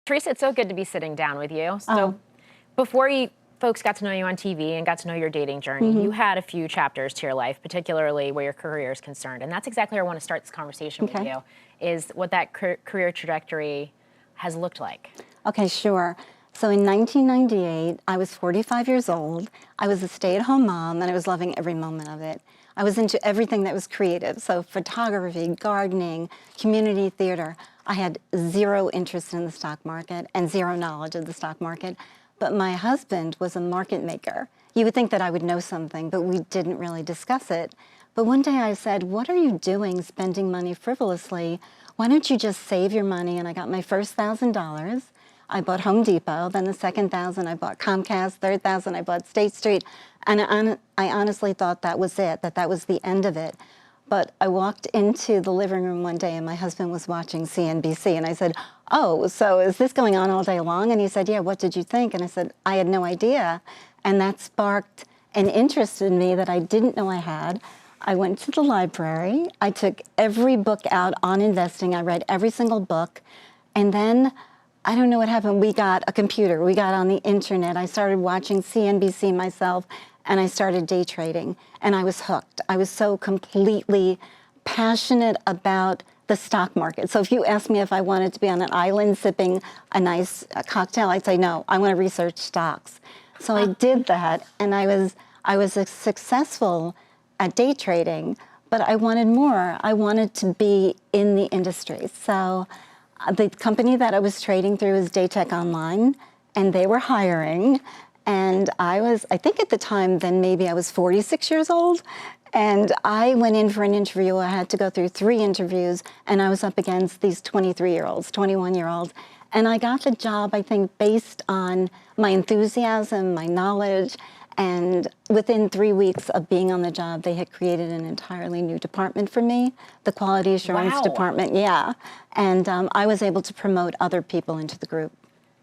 Theresa, it's so good to be sitting down with you. So before folks got to know you on TV and got to know your dating journey, you had a few chapters to your life, particularly where your career is concerned. And that's exactly where I want to start this conversation with you, is what that career trajectory has looked like. Okay, sure. So in 1998, I was 45 years old. I was a stay-at-home mom, and I was loving every moment of it. I was into everything that was creative, so photography, gardening, community theater. I had zero interest in the stock market and zero knowledge of the stock market, but my husband was a market maker. You would think that I would know something, but we didn't really discuss it. But one day I said, what are you doing spending money frivolously? Why don't you just save your money? And I got my first $1,000. I bought Home Depot, then the second 1,000 I bought Comcast, third 1,000 I bought State Street, and I honestly thought that was it, that was the end of it. But I walked into the living room one day and my husband was watching CNBC, and I said, oh, so is this going on all day long? And he said, yeah, what did you think? And I said, I had no idea. And that sparked an interest in me that I didn't know I had. I went to the library, I took every book out on investing, I read every single book, and then I don't know what happened. We got a computer. We got on the internet. I started watching CNBC myself, and I started day trading, and I was hooked. I was so completely passionate about the stock market. So if you asked me if I wanted to be on an island sipping a nice cocktail, I'd say no. I want to research stocks. So I did that, and I was successful at day trading, but I wanted more. I wanted to be in the industry. So the company that I was trading through was Daytech Online, and they were hiring. And I think at the time, then maybe I was 46 years old. And I went in for an interview. I had to go through 3 interviews, and I was up against these 23-year-olds, 21-year-olds. And I got the job, I think, based on my enthusiasm, my knowledge. And within 3 weeks of being on the job, they had created an entirely new department for me, the quality assurance department, And I was able to promote other people into the group.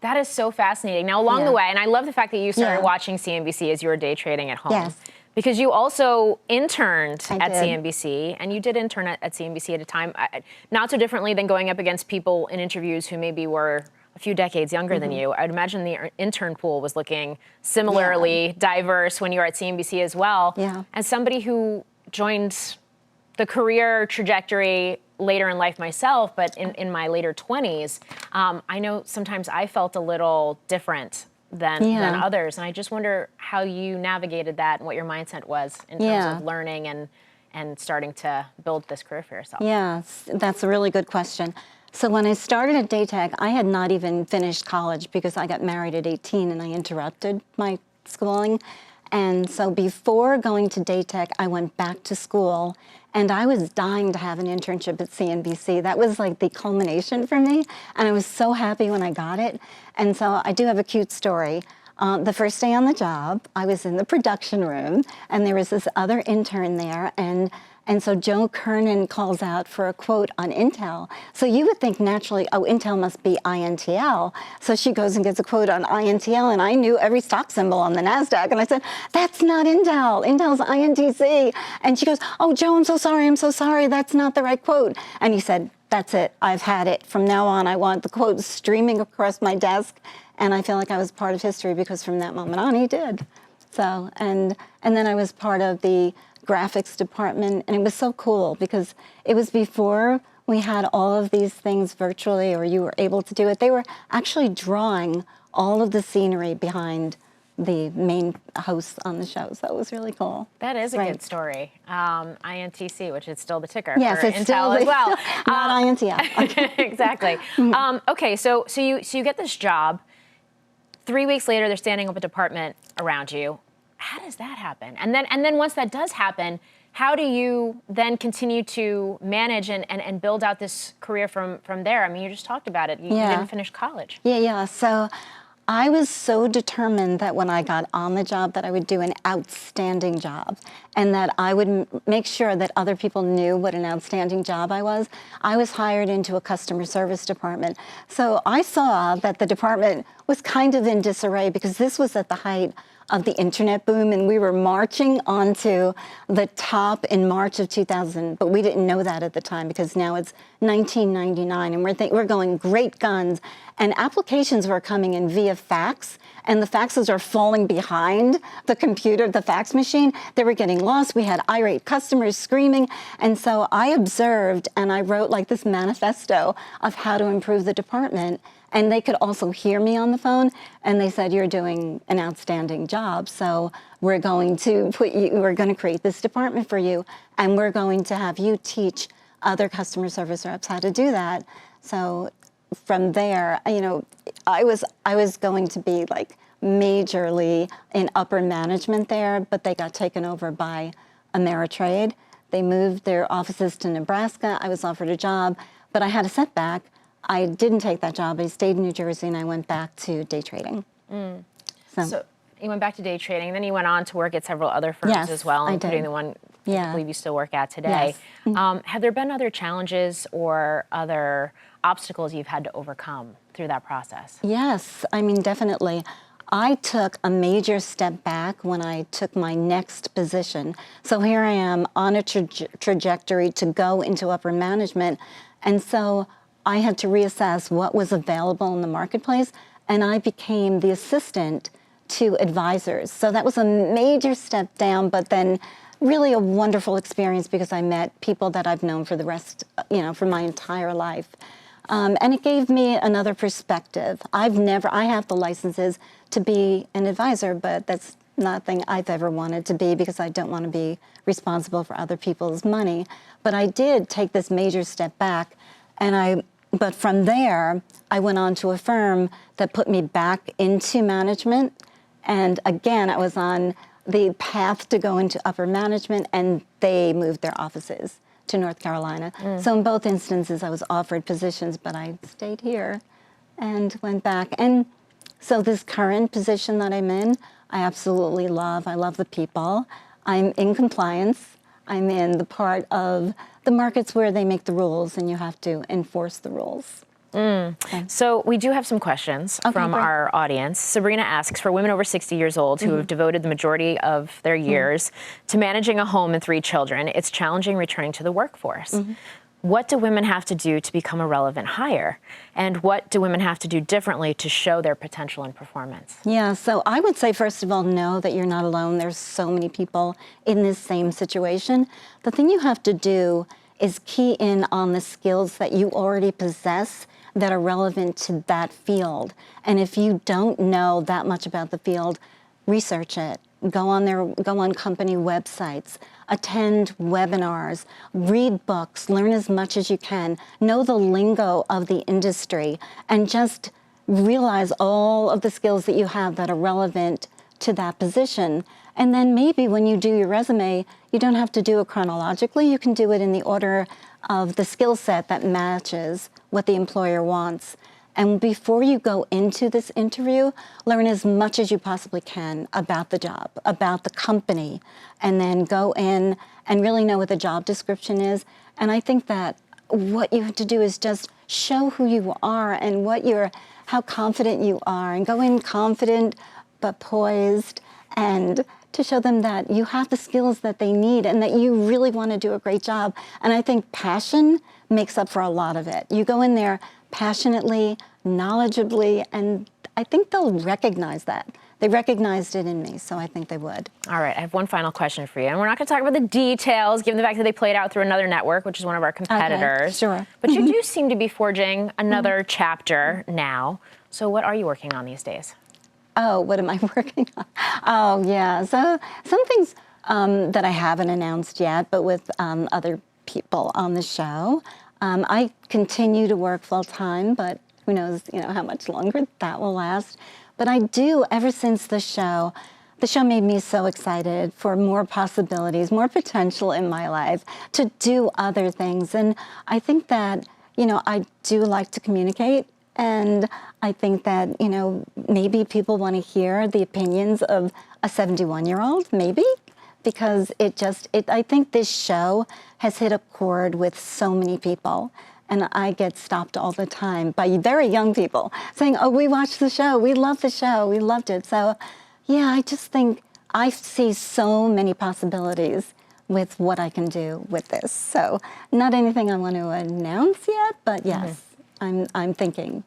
That is so fascinating. Now, along the way, and I love the fact that you started watching CNBC as you were day trading at home. Yes. Because you also interned at CNBC, and you did intern at CNBC at a time, not so differently than going up against people in interviews who maybe were a few decades younger than you. I'd imagine the intern pool was looking similarly diverse when you were at CNBC as well. As somebody who joined the career trajectory later in life myself, but in my later 20s, I know sometimes I felt a little different than others. And I just wonder how you navigated that and what your mindset was in terms of learning and starting to build this career for yourself. Yes, that's a really good question. So when I started at Daytech, I had not even finished college because I got married at 18 and I interrupted my schooling. And so before going to Daytech, I went back to school, and I was dying to have an internship at CNBC. That was like the culmination for me, and I was so happy when I got it. And so I do have a cute story. The first day on the job, I was in the production room, and there was this other intern there, and so Joe Kernan calls out for a quote on Intel. So you would think naturally, oh, Intel must be INTL. So she goes and gets a quote on INTL, and I knew every stock symbol on the NASDAQ. And I said, that's not Intel. Intel's INTC. And she goes, oh, Joe, I'm so sorry. That's not the right quote. And he said, that's it. I've had it. From now on, I want the quotes streaming across my desk. And I feel like I was part of history because from that moment on, he did. So, and then I was part of the graphics department, and it was so cool because it was before we had all of these things virtually, or you were able to do it. They were actually drawing all of the scenery behind the main hosts on the show, so it was really cool. That is a good story. INTC, which is still the ticker for Intel still as well. Not INTL. Exactly. Okay, so you get this job. 3 weeks later, they're standing up a department around you. How does that happen? And then once that does happen, how do you then continue to manage and build out this career from there? I mean, you just talked about it. You didn't finish college. So I was so determined that when I got on the job that I would do an outstanding job and that I would make sure that other people knew what an outstanding job I was. I was hired into a customer service department. So I saw that the department was kind of in disarray because this was at the height of the internet boom, and we were marching onto the top in March of 2000, but we didn't know that at the time because now it's 1999, and we're going great guns, and applications were coming in via fax, and the faxes are falling behind the computer, the fax machine. They were getting lost. We had irate customers screaming, and so I observed, and I wrote like this manifesto of how to improve the department. And they could also hear me on the phone, and they said, "You're doing an outstanding job, so we're going to create this department for you, and we're going to have you teach other customer service reps how to do that." So from there, I was going to be like majorly in upper management there, but they got taken over by Ameritrade. They moved their offices to Nebraska. I was offered a job, but I had a setback. I didn't take that job. I stayed in New Jersey, and I went back to day trading. So you went back to day trading, then you went on to work at several other firms Yes, as well, I including did. the one Yeah. I believe you still work at today. Yes. Have there been other challenges or other obstacles you've had to overcome through that process? Yes, I mean, definitely. I took a major step back when I took my next position. So here I am on a trajectory to go into upper management. And so I had to reassess what was available in the marketplace, and I became the assistant to advisors. So that was a major step down, but then really a wonderful experience because I met people that I've known for the rest, for my entire life. And it gave me another perspective. I have the licenses to be an advisor, but that's nothing I've ever wanted to be because I don't want to be responsible for other people's money. But I did take this major step back, but from there, I went on to a firm that put me back into management. And again, I was on the path to go into upper management, and they moved their offices to North Carolina. So in both instances, I was offered positions, but I stayed here and went back. And so this current position that I'm in, I absolutely love. I love the people. I'm in compliance. I'm in the part of the markets where they make the rules and you have to enforce the rules. Okay. So we do have some questions from our audience. Sabrina asks, for women over 60 years old who have devoted the majority of their years to managing a home and 3 children, it's challenging returning to the workforce. What do women have to do to become a relevant hire? And what do women have to do differently to show their potential and performance? Yeah, so I would say, first of all, know that you're not alone. There's so many people in this same situation. The thing you have to do is key in on the skills that you already possess that are relevant to that field. And if you don't know that much about the field, research it. Go on company websites, attend webinars, read books, learn as much as you can, know the lingo of the industry, and just realize all of the skills that you have that are relevant to that position. And then maybe when you do your resume, you don't have to do it chronologically. You can do it in the order of the skill set that matches what the employer wants. And before you go into this interview, learn as much as you possibly can about the job, about the company, and then go in and really know what the job description is. And I think that what you have to do is just show who you are and how confident you are, and go in confident but poised, and to show them that you have the skills that they need and that you really want to do a great job. And I think passion makes up for a lot of it. You go in there passionately, knowledgeably, and I think they'll recognize that. They recognized it in me, so I think they would. All right, I have one final question for you. And we're not going to talk about the details, given the fact that they played out through another network, which is one of our competitors. Okay, sure. But you do seem to be forging another chapter now. So what are you working on these days? Oh, what am I working on? Oh, yeah. So some things that I haven't announced yet, but with other people on the show. I continue to work full time, but who knows, how much longer that will last. But I do, ever since the show made me so excited for more possibilities, more potential in my life to do other things. And I think that, I do like to communicate. And I think that, maybe people want to hear the opinions of a 71-year-old, maybe, because I think this show has hit a chord with so many people. And I get stopped all the time by very young people saying, "Oh, we watched the show. We loved the show. We loved it." So, Yeah, I just think I see so many possibilities with what I can do with this. So not anything I want to announce yet, but yes, I'm thinking